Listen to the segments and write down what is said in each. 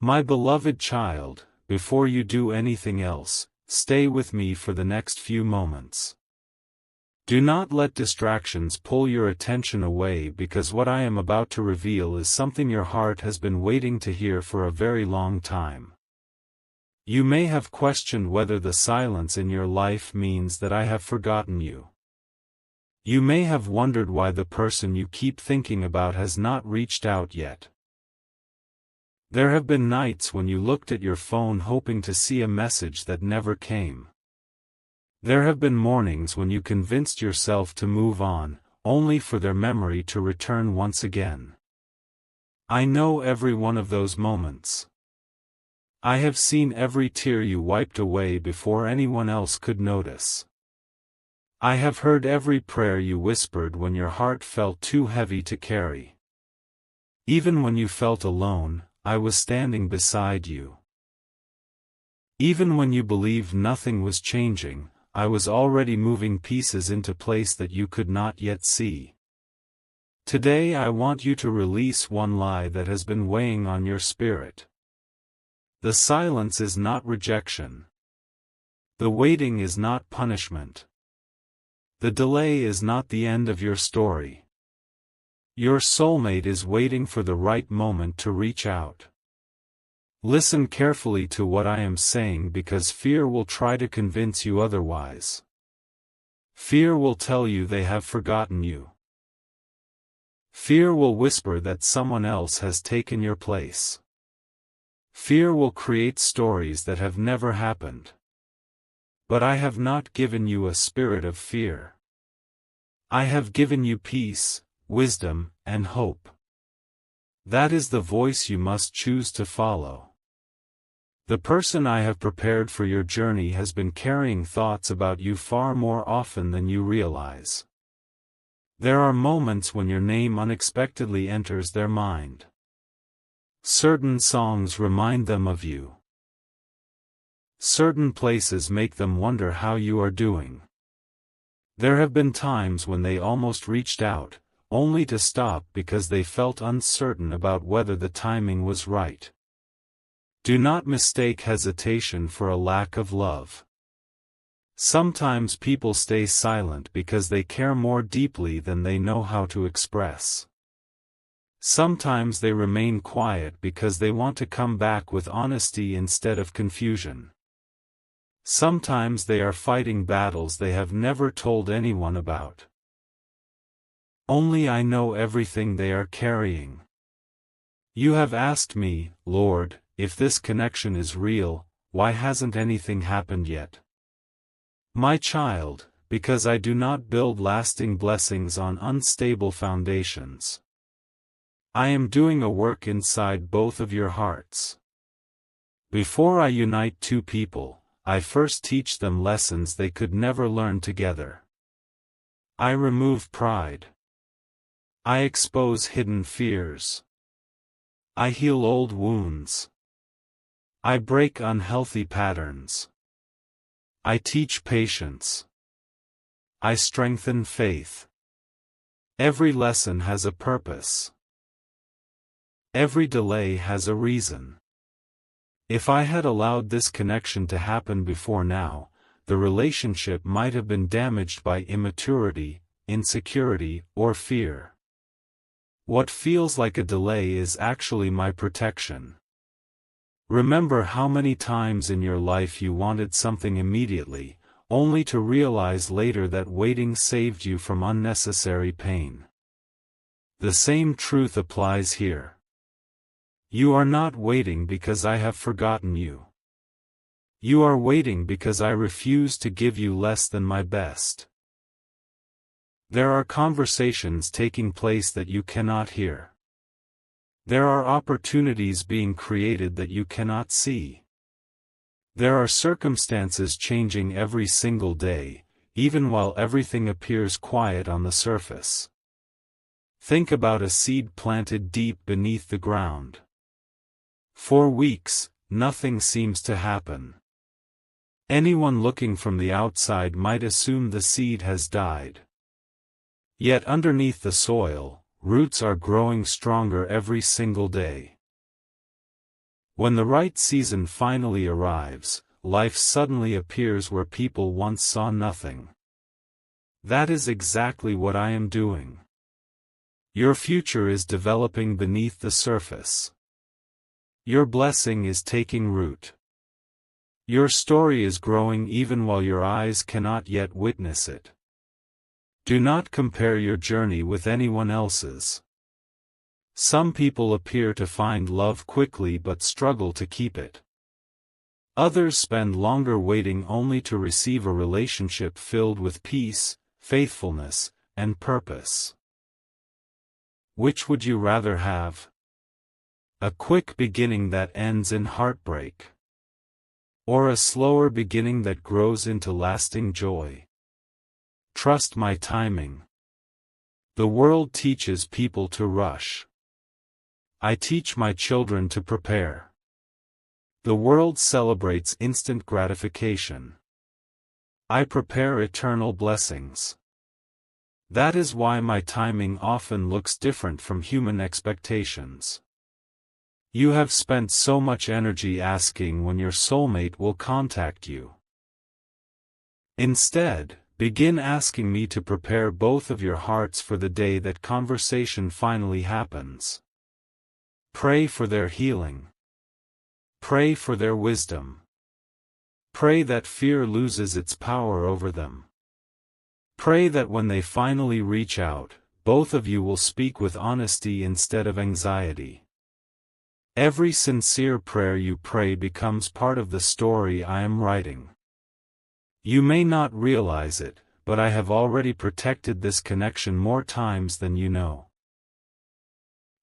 My beloved child, before you do anything else, stay with me for the next few moments. Do not let distractions pull your attention away, because what I am about to reveal is something your heart has been waiting to hear for a very long time. You may have questioned whether the silence in your life means that I have forgotten you. You may have wondered why the person you keep thinking about has not reached out yet. There have been nights when you looked at your phone hoping to see a message that never came. There have been mornings when you convinced yourself to move on, only for their memory to return once again. I know every one of those moments. I have seen every tear you wiped away before anyone else could notice. I have heard every prayer you whispered when your heart felt too heavy to carry. Even when you felt alone, I was standing beside you. Even when you believed nothing was changing, I was already moving pieces into place that you could not yet see. Today I want you to release one lie that has been weighing on your spirit. The silence is not rejection. The waiting is not punishment. The delay is not the end of your story. Your soulmate is waiting for the right moment to reach out. Listen carefully to what I am saying, because fear will try to convince you otherwise. Fear will tell you they have forgotten you. Fear will whisper that someone else has taken your place. Fear will create stories that have never happened. But I have not given you a spirit of fear. I have given you peace, wisdom, and hope. That is the voice you must choose to follow. The person I have prepared for your journey has been carrying thoughts about you far more often than you realize. There are moments when your name unexpectedly enters their mind. Certain songs remind them of you. Certain places make them wonder how you are doing. There have been times when they almost reached out, only to stop because they felt uncertain about whether the timing was right. Do not mistake hesitation for a lack of love. Sometimes people stay silent because they care more deeply than they know how to express. Sometimes they remain quiet because they want to come back with honesty instead of confusion. Sometimes they are fighting battles they have never told anyone about. Only I know everything they are carrying. You have asked me, Lord, if this connection is real, why hasn't anything happened yet? My child, because I do not build lasting blessings on unstable foundations. I am doing a work inside both of your hearts. Before I unite two people, I first teach them lessons they could never learn together. I remove pride. I expose hidden fears. I heal old wounds. I break unhealthy patterns. I teach patience. I strengthen faith. Every lesson has a purpose. Every delay has a reason. If I had allowed this connection to happen before now, the relationship might have been damaged by immaturity, insecurity, or fear. What feels like a delay is actually my protection. Remember how many times in your life you wanted something immediately, only to realize later that waiting saved you from unnecessary pain. The same truth applies here. You are not waiting because I have forgotten you. You are waiting because I refuse to give you less than my best. There are conversations taking place that you cannot hear. There are opportunities being created that you cannot see. There are circumstances changing every single day, even while everything appears quiet on the surface. Think about a seed planted deep beneath the ground. For weeks, nothing seems to happen. Anyone looking from the outside might assume the seed has died. Yet underneath the soil, roots are growing stronger every single day. When the right season finally arrives, life suddenly appears where people once saw nothing. That is exactly what I am doing. Your future is developing beneath the surface. Your blessing is taking root. Your story is growing even while your eyes cannot yet witness it. Do not compare your journey with anyone else's. Some people appear to find love quickly but struggle to keep it. Others spend longer waiting only to receive a relationship filled with peace, faithfulness, and purpose. Which would you rather have? A quick beginning that ends in heartbreak? Or a slower beginning that grows into lasting joy? Trust my timing. The world teaches people to rush. I teach my children to prepare. The world celebrates instant gratification. I prepare eternal blessings. That is why my timing often looks different from human expectations. You have spent so much energy asking when your soulmate will contact you. Instead, begin asking me to prepare both of your hearts for the day that conversation finally happens. Pray for their healing. Pray for their wisdom. Pray that fear loses its power over them. Pray that when they finally reach out, both of you will speak with honesty instead of anxiety. Every sincere prayer you pray becomes part of the story I am writing. You may not realize it, but I have already protected this connection more times than you know.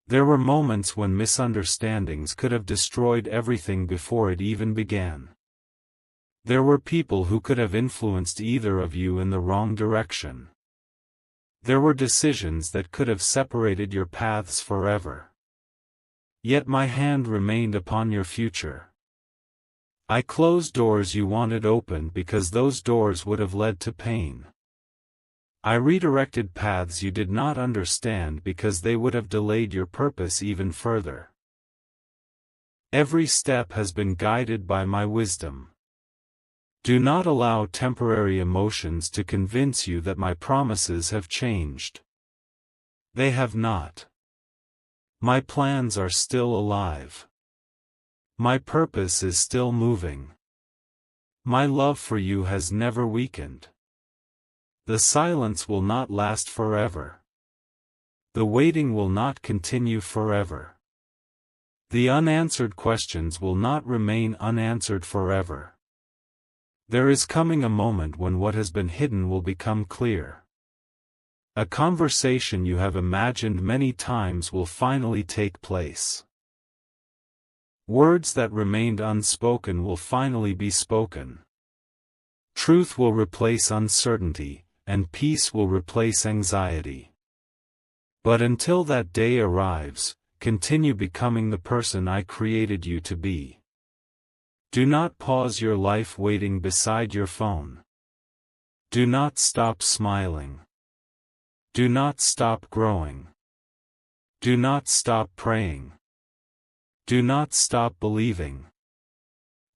There were moments when misunderstandings could have destroyed everything before it even began. There were people who could have influenced either of you in the wrong direction. There were decisions that could have separated your paths forever. Yet my hand remained upon your future. I closed doors you wanted open because those doors would have led to pain. I redirected paths you did not understand because they would have delayed your purpose even further. Every step has been guided by my wisdom. Do not allow temporary emotions to convince you that my promises have changed. They have not. My plans are still alive. My purpose is still moving. My love for you has never weakened. The silence will not last forever. The waiting will not continue forever. The unanswered questions will not remain unanswered forever. There is coming a moment when what has been hidden will become clear. A conversation you have imagined many times will finally take place. Words that remained unspoken will finally be spoken. Truth will replace uncertainty, and peace will replace anxiety. But until that day arrives, continue becoming the person I created you to be. Do not pause your life waiting beside your phone. Do not stop smiling. Do not stop growing. Do not stop praying. Do not stop believing.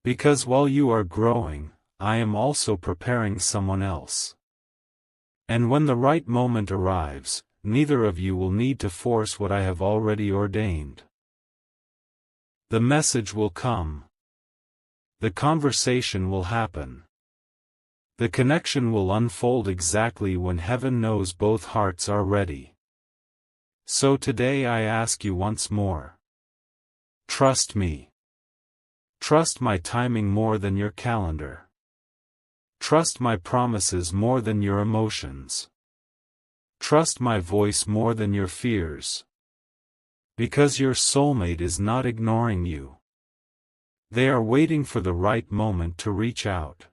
Because while you are growing, I am also preparing someone else. And when the right moment arrives, neither of you will need to force what I have already ordained. The message will come. The conversation will happen. The connection will unfold exactly when heaven knows both hearts are ready. So today I ask you once more. Trust me. Trust my timing more than your calendar. Trust my promises more than your emotions. Trust my voice more than your fears. Because your soulmate is not ignoring you. They are waiting for the right moment to reach out.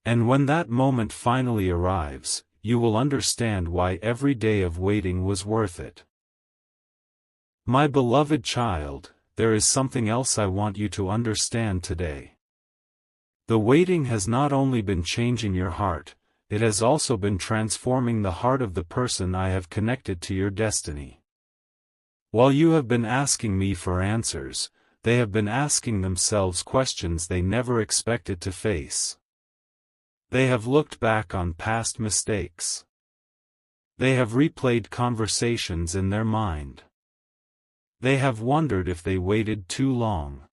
And when that moment finally arrives, you will understand why every day of waiting was worth it. My beloved child, there is something else I want you to understand today. The waiting has not only been changing your heart, it has also been transforming the heart of the person I have connected to your destiny. While you have been asking me for answers, they have been asking themselves questions they never expected to face. They have looked back on past mistakes. They have replayed conversations in their mind. They have wondered if they waited too long.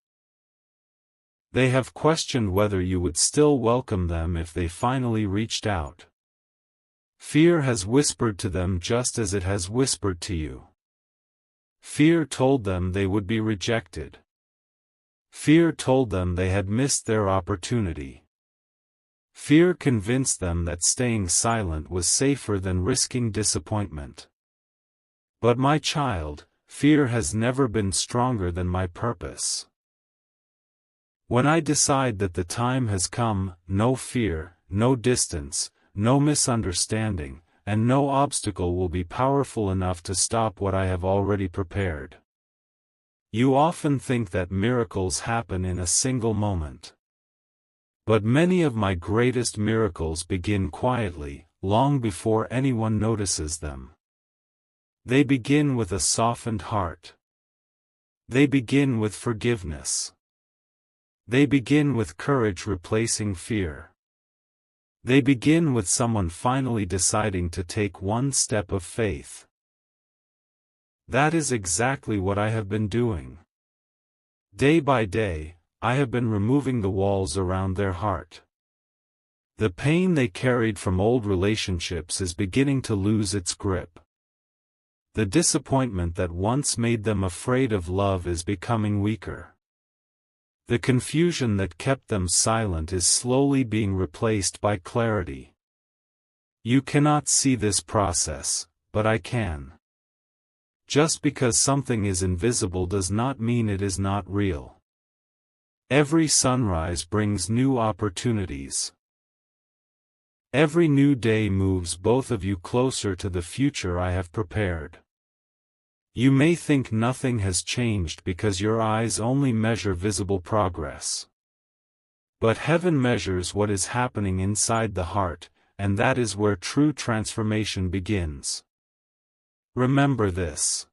They have questioned whether you would still welcome them if they finally reached out. Fear has whispered to them just as it has whispered to you. Fear told them they would be rejected. Fear told them they had missed their opportunity. Fear convinced them that staying silent was safer than risking disappointment. But my child, fear has never been stronger than my purpose. When I decide that the time has come, no fear, no distance, no misunderstanding, and no obstacle will be powerful enough to stop what I have already prepared. You often think that miracles happen in a single moment. But many of my greatest miracles begin quietly, long before anyone notices them. They begin with a softened heart. They begin with forgiveness. They begin with courage replacing fear. They begin with someone finally deciding to take one step of faith. That is exactly what I have been doing. Day by day, I have been removing the walls around their heart. The pain they carried from old relationships is beginning to lose its grip. The disappointment that once made them afraid of love is becoming weaker. The confusion that kept them silent is slowly being replaced by clarity. You cannot see this process, but I can. Just because something is invisible does not mean it is not real. Every sunrise brings new opportunities. Every new day moves both of you closer to the future I have prepared. You may think nothing has changed because your eyes only measure visible progress. But heaven measures what is happening inside the heart, and that is where true transformation begins. Remember this.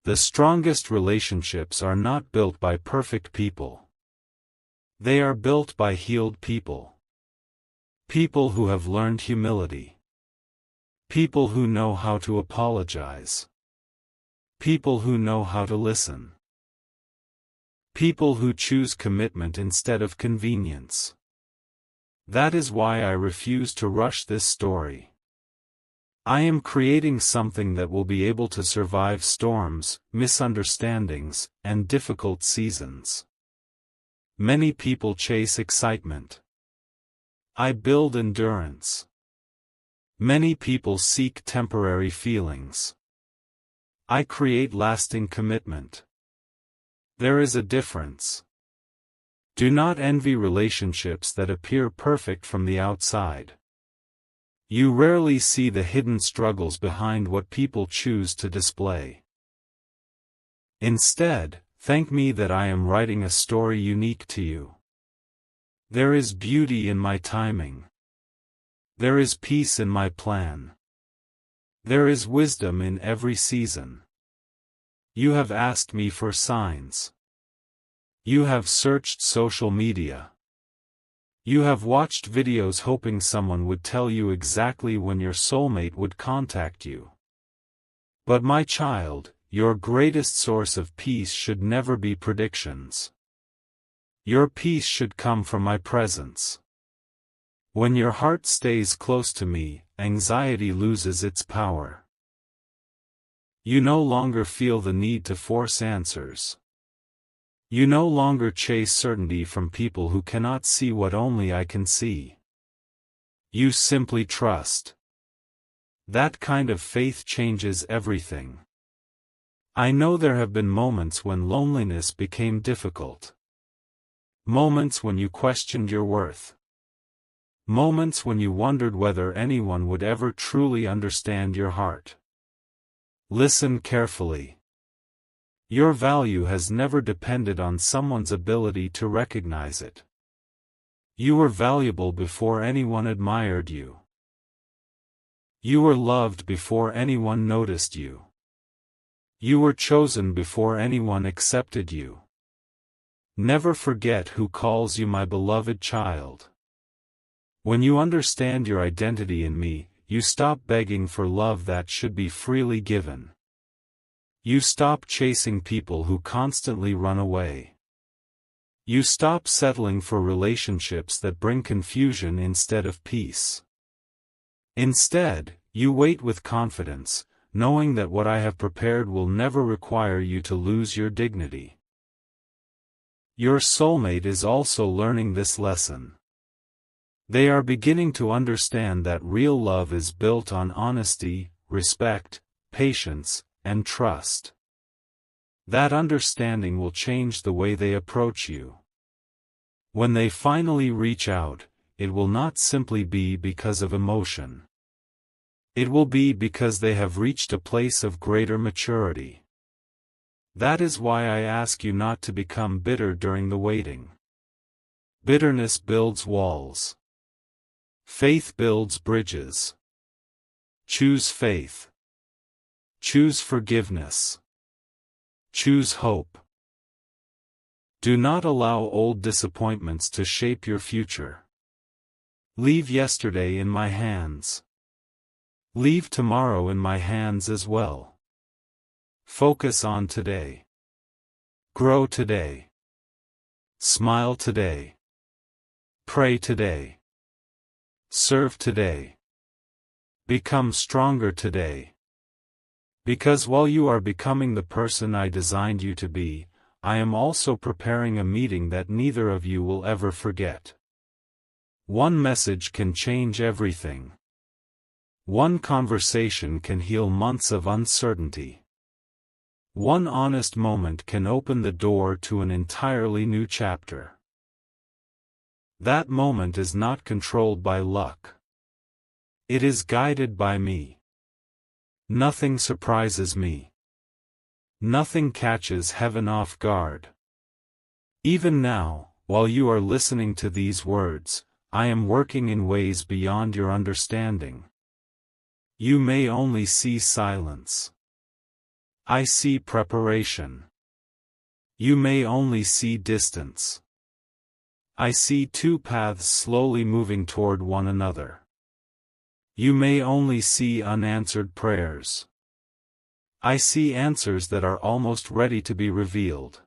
The strongest relationships are not built by perfect people. They are built by healed people. People who have learned humility. People who know how to apologize. People who know how to listen. People who choose commitment instead of convenience. That is why I refuse to rush this story. I am creating something that will be able to survive storms, misunderstandings, and difficult seasons. Many people chase excitement. I build endurance. Many people seek temporary feelings. I create lasting commitment. There is a difference. Do not envy relationships that appear perfect from the outside. You rarely see the hidden struggles behind what people choose to display. Instead, thank me that I am writing a story unique to you. There is beauty in my timing. There is peace in my plan. There is wisdom in every season. You have asked me for signs. You have searched social media. You have watched videos hoping someone would tell you exactly when your soulmate would contact you. But my child, your greatest source of peace should never be predictions. Your peace should come from my presence. When your heart stays close to me, anxiety loses its power. You no longer feel the need to force answers. You no longer chase certainty from people who cannot see what only I can see. You simply trust. That kind of faith changes everything. I know there have been moments when loneliness became difficult. Moments when you questioned your worth. Moments when you wondered whether anyone would ever truly understand your heart. Listen carefully. Your value has never depended on someone's ability to recognize it. You were valuable before anyone admired you. You were loved before anyone noticed you. You were chosen before anyone accepted you. Never forget who calls you my beloved child. When you understand your identity in me, you stop begging for love that should be freely given. You stop chasing people who constantly run away. You stop settling for relationships that bring confusion instead of peace. Instead, you wait with confidence, knowing that what I have prepared will never require you to lose your dignity. Your soulmate is also learning this lesson. They are beginning to understand that real love is built on honesty, respect, patience, and trust. That understanding will change the way they approach you. When they finally reach out, it will not simply be because of emotion. It will be because they have reached a place of greater maturity. That is why I ask you not to become bitter during the waiting. Bitterness builds walls. Faith builds bridges. Choose faith. Choose forgiveness. Choose hope. Do not allow old disappointments to shape your future. Leave yesterday in my hands. Leave tomorrow in my hands as well. Focus on today. Grow today. Smile today. Pray today. Serve today. Become stronger today. Because while you are becoming the person I designed you to be, I am also preparing a meeting that neither of you will ever forget. One message can change everything. One conversation can heal months of uncertainty. One honest moment can open the door to an entirely new chapter. That moment is not controlled by luck. It is guided by me. Nothing surprises me. Nothing catches heaven off guard. Even now, while you are listening to these words, I am working in ways beyond your understanding. You may only see silence. I see preparation. You may only see distance. I see two paths slowly moving toward one another. You may only see unanswered prayers. I see answers that are almost ready to be revealed.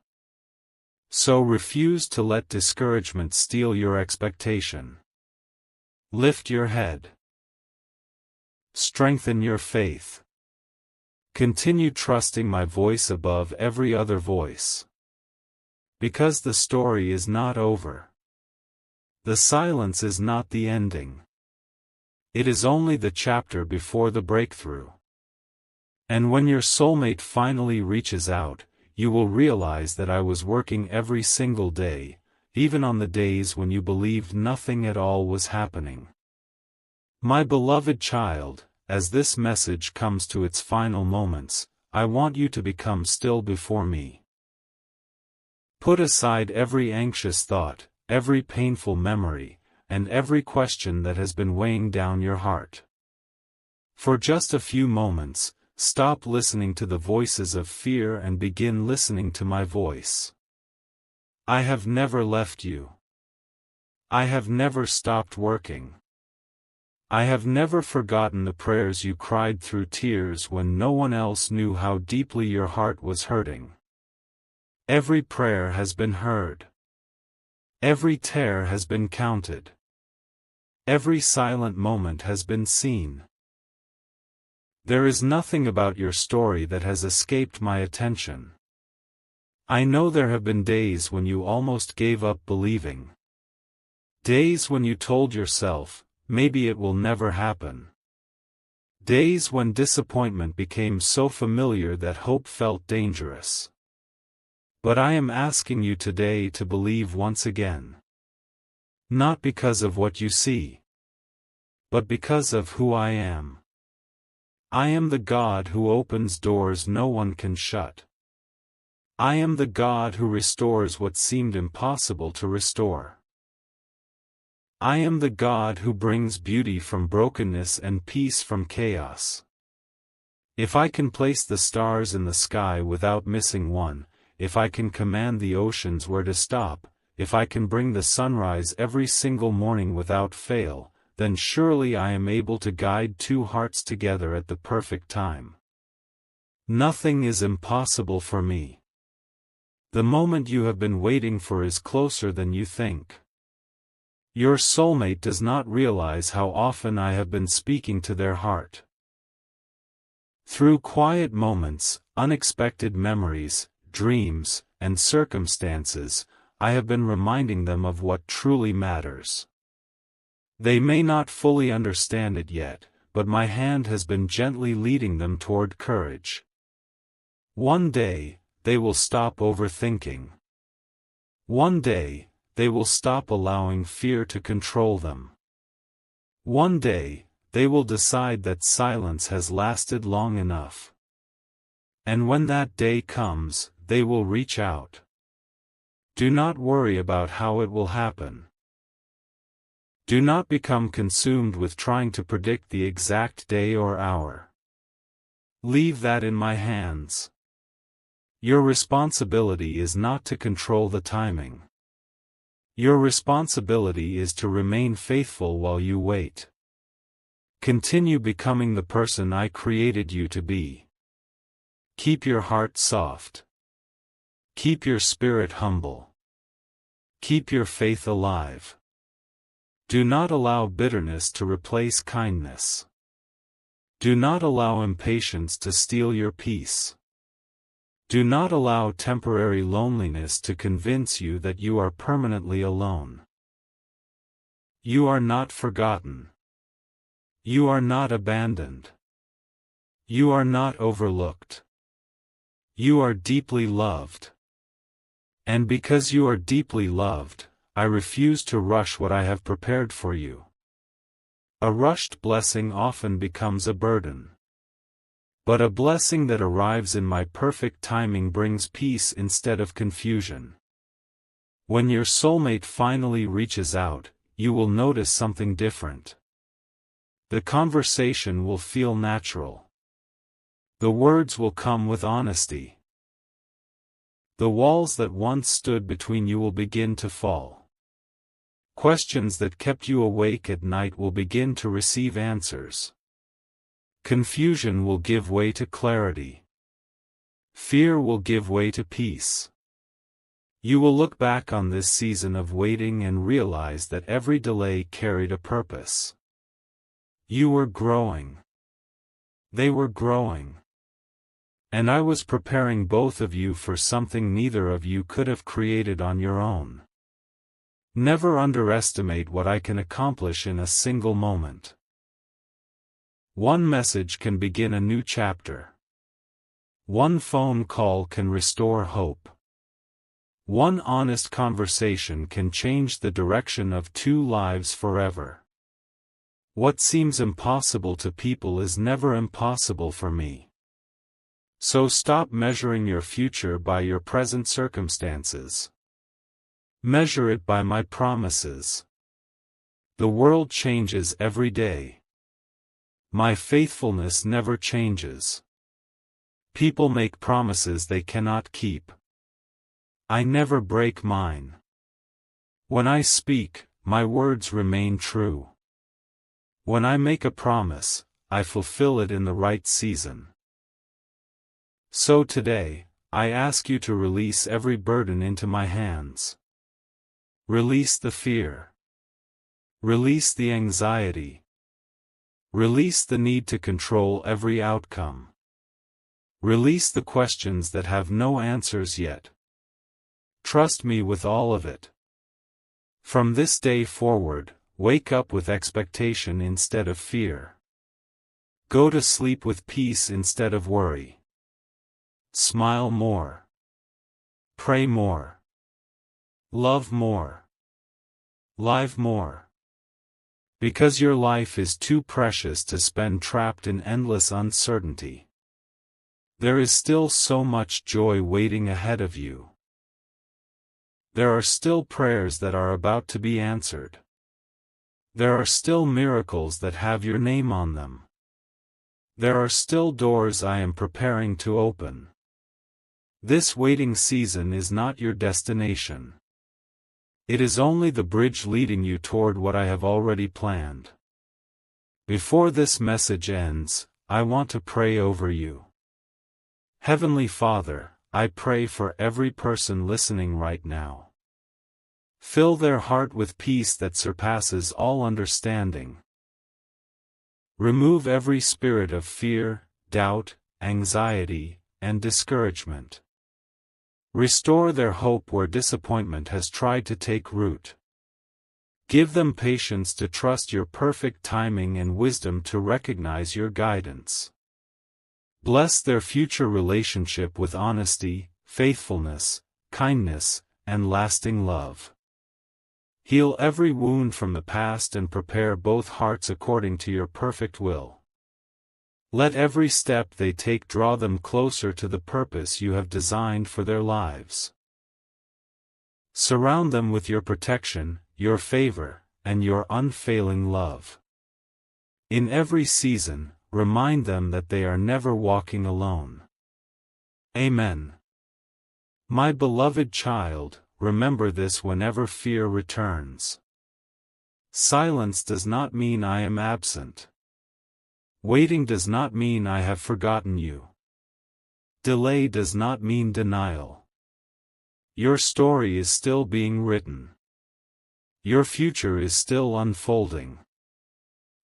So refuse to let discouragement steal your expectation. Lift your head. Strengthen your faith. Continue trusting my voice above every other voice. Because the story is not over. The silence is not the ending. It is only the chapter before the breakthrough. And when your soulmate finally reaches out, you will realize that I was working every single day, even on the days when you believed nothing at all was happening. My beloved child, as this message comes to its final moments, I want you to become still before me. Put aside every anxious thought, every painful memory, and every question that has been weighing down your heart. For just a few moments, stop listening to the voices of fear and begin listening to my voice. I have never left you. I have never stopped working. I have never forgotten the prayers you cried through tears when no one else knew how deeply your heart was hurting. Every prayer has been heard. Every tear has been counted. Every silent moment has been seen. There is nothing about your story that has escaped my attention. I know there have been days when you almost gave up believing. Days when you told yourself, maybe it will never happen. Days when disappointment became so familiar that hope felt dangerous. But I am asking you today to believe once again. Not because of what you see, but because of who I am. I am the God who opens doors no one can shut. I am the God who restores what seemed impossible to restore. I am the God who brings beauty from brokenness and peace from chaos. If I can place the stars in the sky without missing one, if I can command the oceans where to stop, if I can bring the sunrise every single morning without fail, then surely I am able to guide two hearts together at the perfect time. Nothing is impossible for me. The moment you have been waiting for is closer than you think. Your soulmate does not realize how often I have been speaking to their heart. Through quiet moments, unexpected memories, dreams, and circumstances, I have been reminding them of what truly matters. They may not fully understand it yet, but my hand has been gently leading them toward courage. One day, they will stop overthinking. One day, they will stop allowing fear to control them. One day, they will decide that silence has lasted long enough. And when that day comes, they will reach out. Do not worry about how it will happen. Do not become consumed with trying to predict the exact day or hour. Leave that in my hands. Your responsibility is not to control the timing. Your responsibility is to remain faithful while you wait. Continue becoming the person I created you to be. Keep your heart soft. Keep your spirit humble. Keep your faith alive. Do not allow bitterness to replace kindness. Do not allow impatience to steal your peace. Do not allow temporary loneliness to convince you that you are permanently alone. You are not forgotten. You are not abandoned. You are not overlooked. You are deeply loved. And because you are deeply loved, I refuse to rush what I have prepared for you. A rushed blessing often becomes a burden. But a blessing that arrives in my perfect timing brings peace instead of confusion. When your soulmate finally reaches out, you will notice something different. The conversation will feel natural. The words will come with honesty. The walls that once stood between you will begin to fall. Questions that kept you awake at night will begin to receive answers. Confusion will give way to clarity. Fear will give way to peace. You will look back on this season of waiting and realize that every delay carried a purpose. You were growing. They were growing. And I was preparing both of you for something neither of you could have created on your own. Never underestimate what I can accomplish in a single moment. One message can begin a new chapter. One phone call can restore hope. One honest conversation can change the direction of two lives forever. What seems impossible to people is never impossible for me. So stop measuring your future by your present circumstances. Measure it by my promises. The world changes every day. My faithfulness never changes. People make promises they cannot keep. I never break mine. When I speak, my words remain true. When I make a promise, I fulfill it in the right season. So today, I ask you to release every burden into my hands. Release the fear. Release the anxiety. Release the need to control every outcome. Release the questions that have no answers yet. Trust me with all of it. From this day forward, wake up with expectation instead of fear. Go to sleep with peace instead of worry. Smile more. Pray more. Love more. Live more. Because your life is too precious to spend trapped in endless uncertainty. There is still so much joy waiting ahead of you. There are still prayers that are about to be answered. There are still miracles that have your name on them. There are still doors I am preparing to open. This waiting season is not your destination. It is only the bridge leading you toward what I have already planned. Before this message ends, I want to pray over you. Heavenly Father, I pray for every person listening right now. Fill their heart with peace that surpasses all understanding. Remove every spirit of fear, doubt, anxiety, and discouragement. Restore their hope where disappointment has tried to take root. Give them patience to trust your perfect timing and wisdom to recognize your guidance. Bless their future relationship with honesty, faithfulness, kindness, and lasting love. Heal every wound from the past and prepare both hearts according to your perfect will. Let every step they take draw them closer to the purpose you have designed for their lives. Surround them with your protection, your favor, and your unfailing love. In every season, remind them that they are never walking alone. Amen. My beloved child, remember this whenever fear returns. Silence does not mean I am absent. Waiting does not mean I have forgotten you. Delay does not mean denial. Your story is still being written. Your future is still unfolding.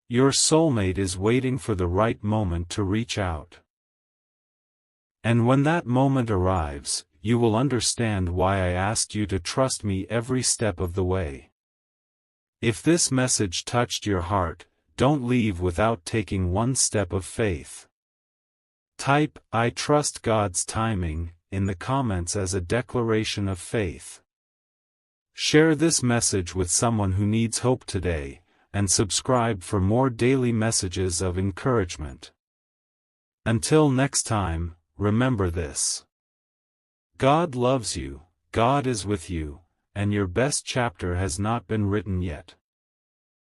Your soulmate is waiting for the right moment to reach out. And when that moment arrives, you will understand why I asked you to trust me every step of the way. If this message touched your heart, don't leave without taking one step of faith. Type, "I trust God's timing," in the comments as a declaration of faith. Share this message with someone who needs hope today, and subscribe for more daily messages of encouragement. Until next time, remember this. God loves you, God is with you, and your best chapter has not been written yet.